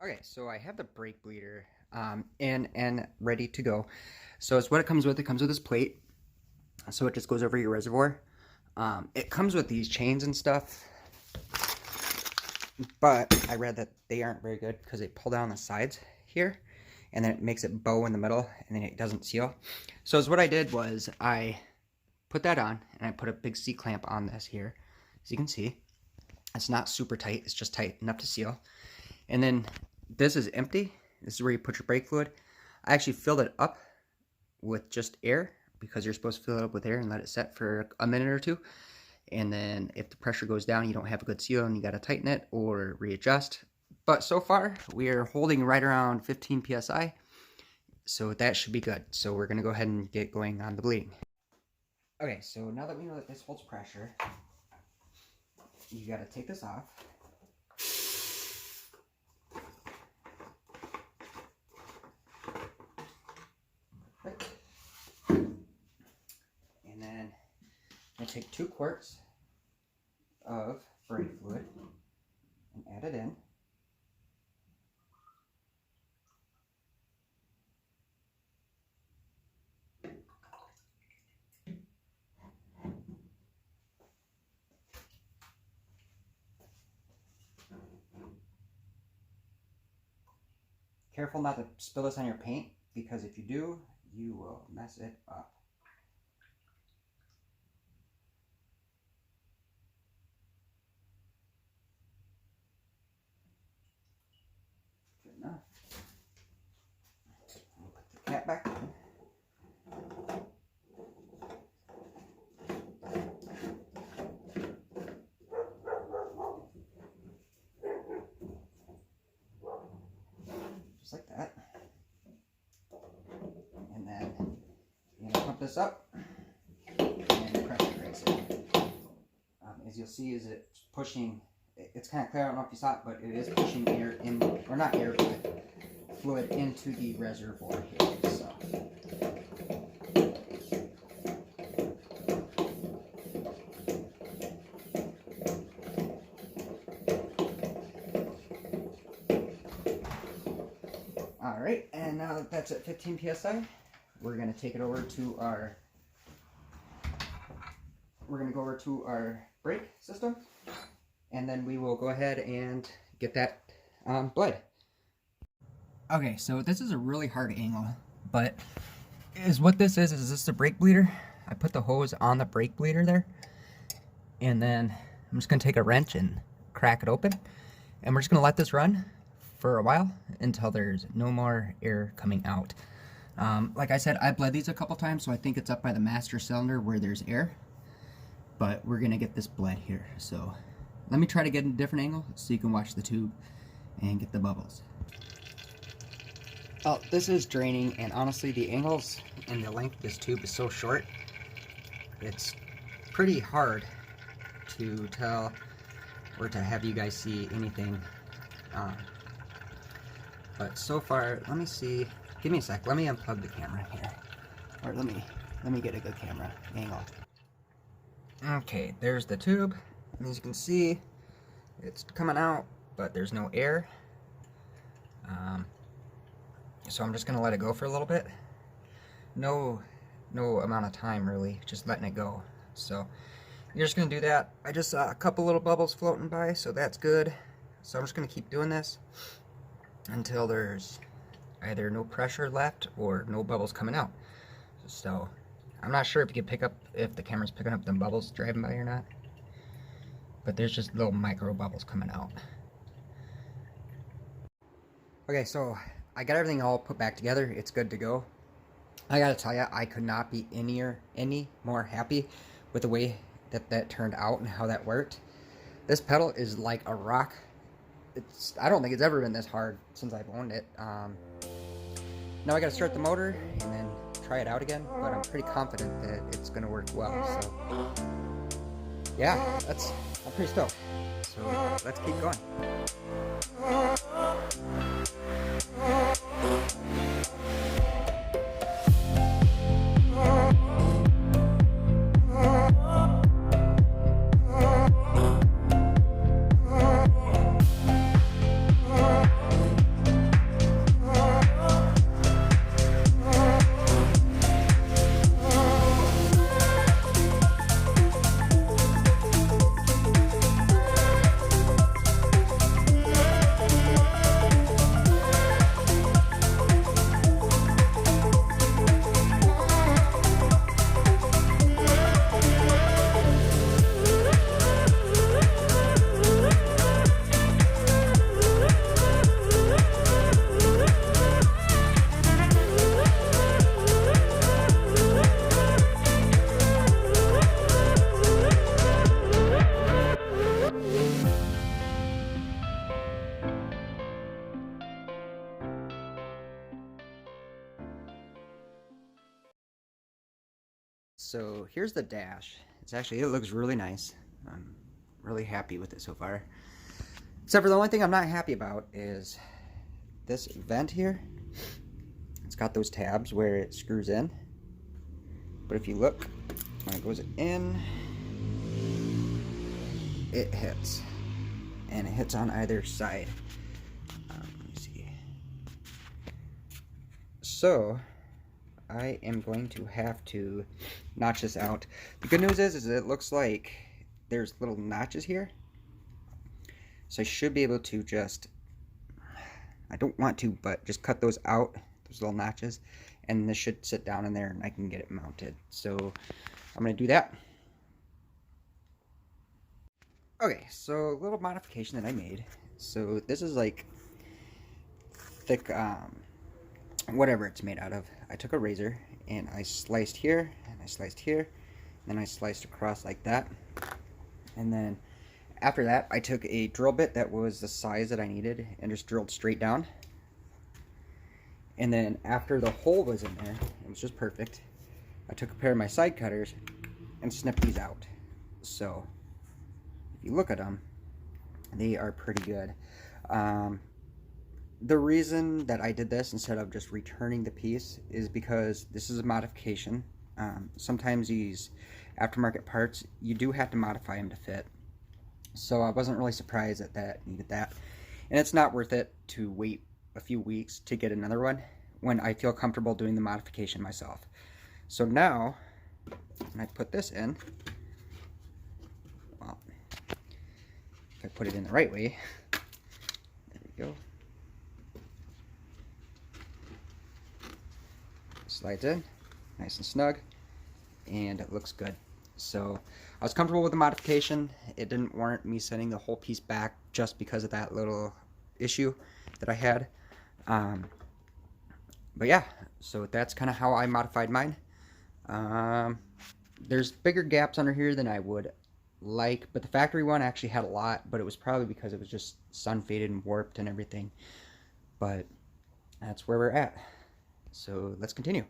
Okay, so I have the brake bleeder in and ready to go. So it's what it comes with. It comes with this plate, so it just goes over your reservoir. It comes with these chains and stuff, but I read that they aren't very good because they pull down the sides here, and then it makes it bow in the middle, and then it doesn't seal. So what I did was I put that on, and I put a big C-clamp on this here. As you can see, it's not super tight. It's just tight enough to seal. And then this is empty. This is where you put your brake fluid. I actually filled it up with just air because you're supposed to fill it up with air and let it set for a minute or two. And then if the pressure goes down, you don't have a good seal and you got to tighten it or readjust. But so far, we are holding right around 15 psi. So that should be good. So we're going to go ahead and get going on the bleeding. Okay, so now that we know that this holds pressure, you got to take this off. And then I'm going to take 2 quarts of brake fluid and add it in. Careful not to spill this on your paint, because if you do, you will mess it up. Good enough. I'll put the cap back in. Just like that. And then you're going to pump this up and pressure trace it. As you'll see, is it's pushing, it's kind of clear, I don't know if you saw it, but it is pushing air in, or not air, but fluid into the reservoir here. So. Alright, and now that that's at 15 psi, we're going to take it over to our, go over to our brake system, and then we will go ahead and get that bled. Okay, so this is a really hard angle, but what this is this the brake bleeder? I put the hose on the brake bleeder there, and then I'm just going to take a wrench and crack it open, and we're just going to let this run for a while until there's no more air coming out. Like I said, I bled these a couple times, so I think it's up by the master cylinder where there's air, but we're going to get this bled here. So let me try to get a different angle so you can watch the tube and get the bubbles. Oh, this is draining, and honestly the angles and the length of this tube is so short, it's pretty hard to tell or to have you guys see anything. But so far, let me see, give me a sec, let me unplug the camera here, or let me get a good camera angle. Okay, there's the tube, and as you can see, it's coming out, but there's no air. So I'm just gonna let it go for a little bit. No amount of time really, just letting it go. So you're just gonna do that. I just saw a couple little bubbles floating by, so that's good. So I'm just gonna keep doing this until there's either no pressure left or no bubbles coming out. So I'm not sure if you can pick up, if the camera's picking up them bubbles driving by or not, but there's just little micro bubbles coming out. Okay, so I got everything all put back together. It's good to go. I gotta tell you, I could not be any more happy with the way that turned out and how that worked. This pedal is like a rock. I don't think it's ever been this hard since I've owned it. Now I gotta start the motor and then try it out again, but I'm pretty confident that it's gonna work well. So yeah, I'm pretty stoked. So let's keep going. so here's the dash. It looks really nice. I'm really happy with it so far. Except for the only thing I'm not happy about is this vent here. It's got those tabs where it screws in. But if you look, when it goes in, it hits. And it hits on either side. Let me see. So I am going to have to notch this out. The good news is it looks like there's little notches here. So I should be able to just, I don't want to, but just cut those out, those little notches, and this should sit down in there and I can get it mounted. So I'm going to do that. Okay, so a little modification that I made. So this is like thick, whatever it's made out of. I took a razor and I sliced here, and I sliced here, and then I sliced across like that. And then after that, I took a drill bit that was the size that I needed and just drilled straight down. And then after the hole was in there, it was just perfect, I took a pair of my side cutters and snipped these out. So if you look at them, they are pretty good. The reason that I did this instead of just returning the piece is because this is a modification. Sometimes these aftermarket parts, you do have to modify them to fit. So I wasn't really surprised that that needed that. And it's not worth it to wait a few weeks to get another one when I feel comfortable doing the modification myself. So now, when I put this in, well, if I put it in the right way, there we go. Slides in, nice and snug, and it looks good. So I was comfortable with the modification. It didn't warrant me sending the whole piece back just because of that little issue that I had. But yeah, so that's kind of how I modified mine. There's bigger gaps under here than I would like, but the factory one actually had a lot, but it was probably because it was just sun faded and warped and everything. But that's where we're at. So let's continue.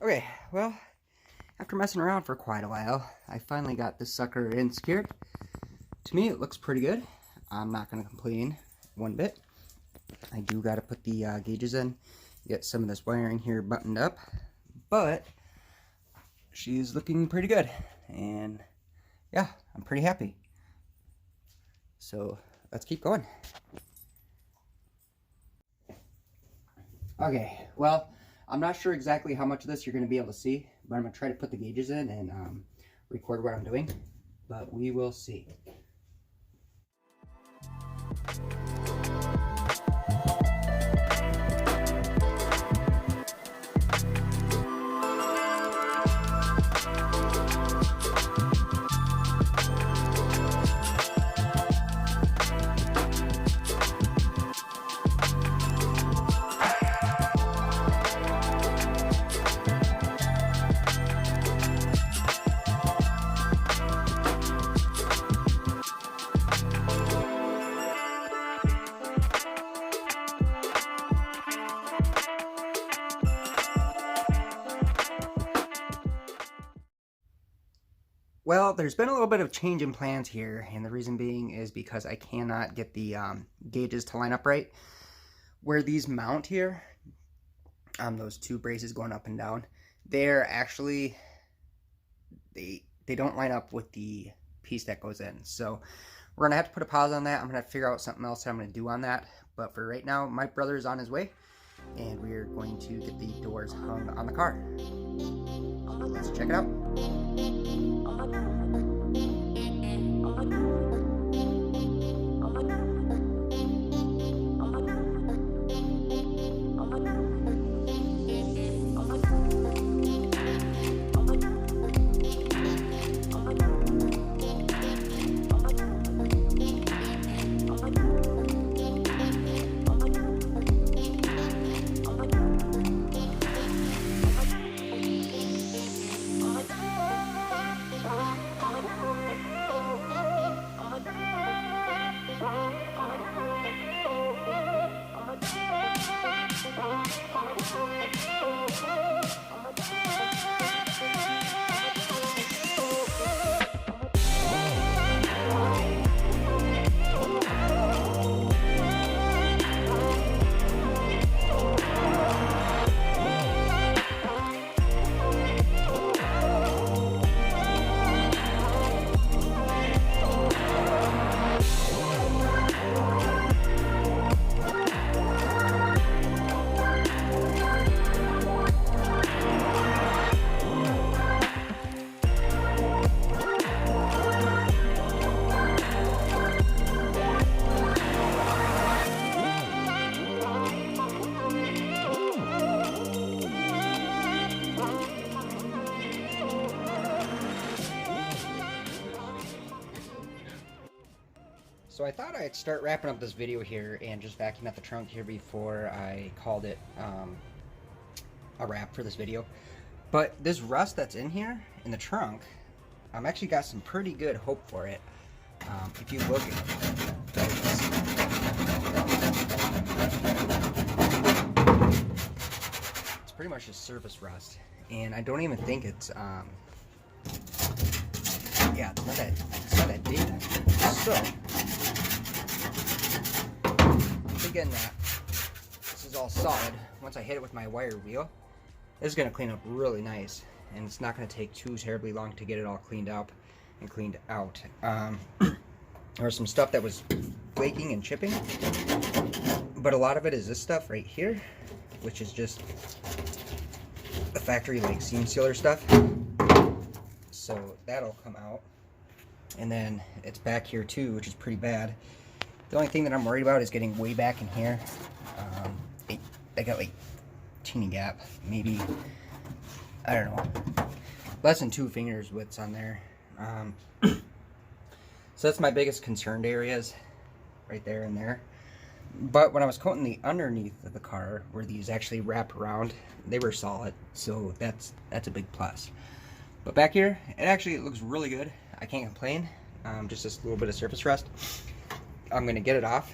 Okay, well, after messing around for quite a while, I finally got this sucker in secured. To me, it looks pretty good. I'm not going to complain one bit. I do got to put the gauges in, get some of this wiring here buttoned up, but she's looking pretty good, and yeah, I'm pretty happy. So let's keep going. Okay, well, I'm not sure exactly how much of this you're going to be able to see, but I'm going to try to put the gauges in and record what I'm doing, but we will see. Well, there's been a little bit of change in plans here, and the reason being is because I cannot get the gauges to line up right. Where these mount here, those two braces going up and down, they're actually, they don't line up with the piece that goes in. So we're going to have to put a pause on that. I'm going to have to figure out something else that I'm going to do on that. But for right now, my brother is on his way, and we're going to get the doors hung on the car. So let's check it out. So I thought I'd start wrapping up this video here and just vacuum out the trunk here before I called it a wrap for this video. But this rust that's in here in the trunk, I've actually got some pretty good hope for it. If you look at it's pretty much just surface rust, and I don't even think it's yeah, it's not that deep. So thinking that this is all solid. Once I hit it with my wire wheel, this is going to clean up really nice, and it's not going to take too terribly long to get it all cleaned up and cleaned out. There was some stuff that was flaking and chipping, but a lot of it is this stuff right here, which is just the factory like seam sealer stuff. So that'll come out, and then it's back here too, which is pretty bad. The only thing that I'm worried about is getting way back in here. I got like teeny gap, maybe, I don't know, less than 2 fingers widths on there. So that's my biggest concerned areas, right there and there. But when I was coating the underneath of the car, where these actually wrap around, they were solid, so that's a big plus. But back here, it looks really good. I can't complain. Just this little bit of surface rust. I'm going to get it off,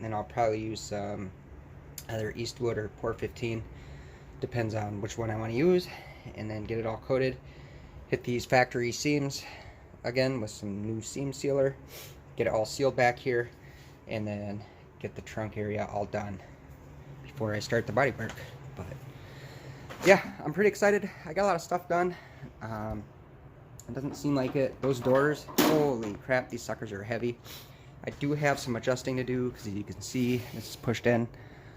and I'll probably use either Eastwood or Port 15, depends on which one I want to use, and then get it all coated. Hit these factory seams again with some new seam sealer, get it all sealed back here, and then get the trunk area all done before I start the body work. But yeah, I'm pretty excited. I got a lot of stuff done. It doesn't seem like it. Those doors, holy crap, these suckers are heavy. I do have some adjusting to do, because as you can see, this is pushed in,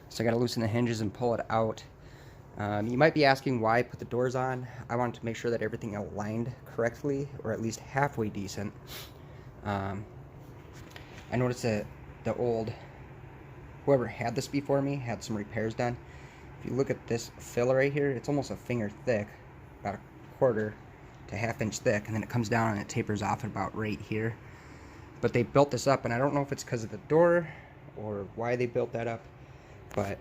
so I got to loosen the hinges and pull it out. You might be asking why I put the doors on. I wanted to make sure that everything aligned correctly, or at least halfway decent. I noticed that the old, whoever had this before me, had some repairs done. If you look at this filler right here, it's almost a finger thick, about a 1/4 to 1/2 inch thick, and then it comes down and it tapers off at about right here. But they built this up, and I don't know if it's because of the door or why they built that up, but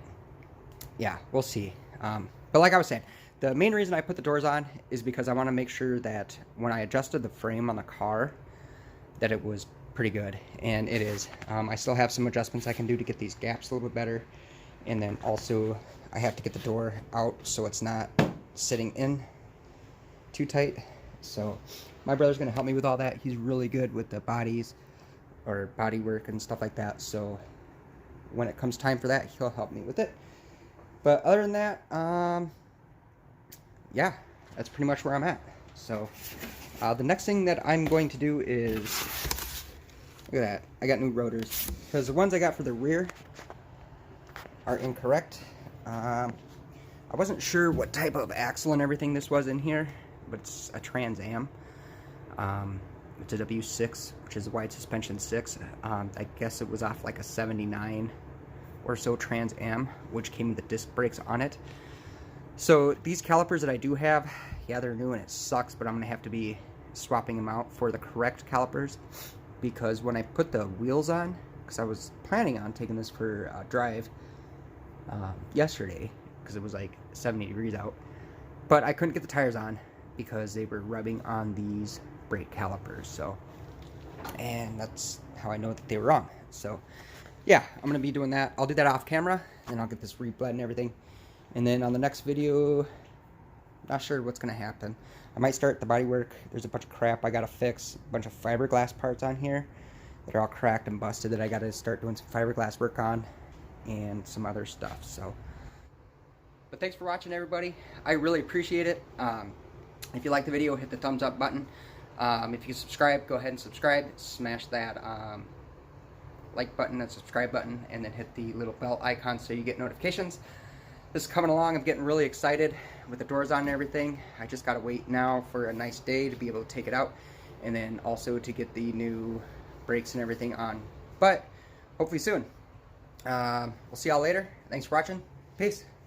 yeah, we'll see. But like I was saying, the main reason I put the doors on is because I want to make sure that when I adjusted the frame on the car, that it was pretty good, and it is. I still have some adjustments I can do to get these gaps a little bit better, and then also I have to get the door out so it's not sitting in too tight. So my brother's going to help me with all that. He's really good with the bodies or body work and stuff like that. So when it comes time for that, he'll help me with it. But other than that, yeah, that's pretty much where I'm at. So the next thing that I'm going to do is, look at that, I got new rotors, because the ones I got for the rear are incorrect. I wasn't sure what type of axle and everything this was in here, but it's a Trans Am. It's a W6, which is a wide suspension 6. I guess it was off like a 79 or so Trans Am, which came with the disc brakes on it. So these calipers that I do have, yeah, they're new and it sucks, but I'm going to have to be swapping them out for the correct calipers, because when I put the wheels on, because I was planning on taking this for a drive yesterday, because it was like 70 degrees out, but I couldn't get the tires on because they were rubbing on these brake calipers. So, and that's how I know that they were wrong. So yeah, I'm going to be doing that. I'll do that off camera, and I'll get this rebled and everything. And then on the next video, not sure what's going to happen. I might start the body work. There's a bunch of crap I got to fix. A bunch of fiberglass parts on here that are all cracked and busted that I got to start doing some fiberglass work on, and some other stuff. So, but thanks for watching, everybody. I really appreciate it. If you like the video, hit the thumbs up button. If you subscribe, go ahead and subscribe. Smash that like button and subscribe button, and then hit the little bell icon so you get notifications. This is coming along. I'm getting really excited with the doors on and everything. I just gotta wait now for a nice day to be able to take it out, and then also to get the new brakes and everything on. But hopefully soon. We'll see y'all later. Thanks for watching. Peace.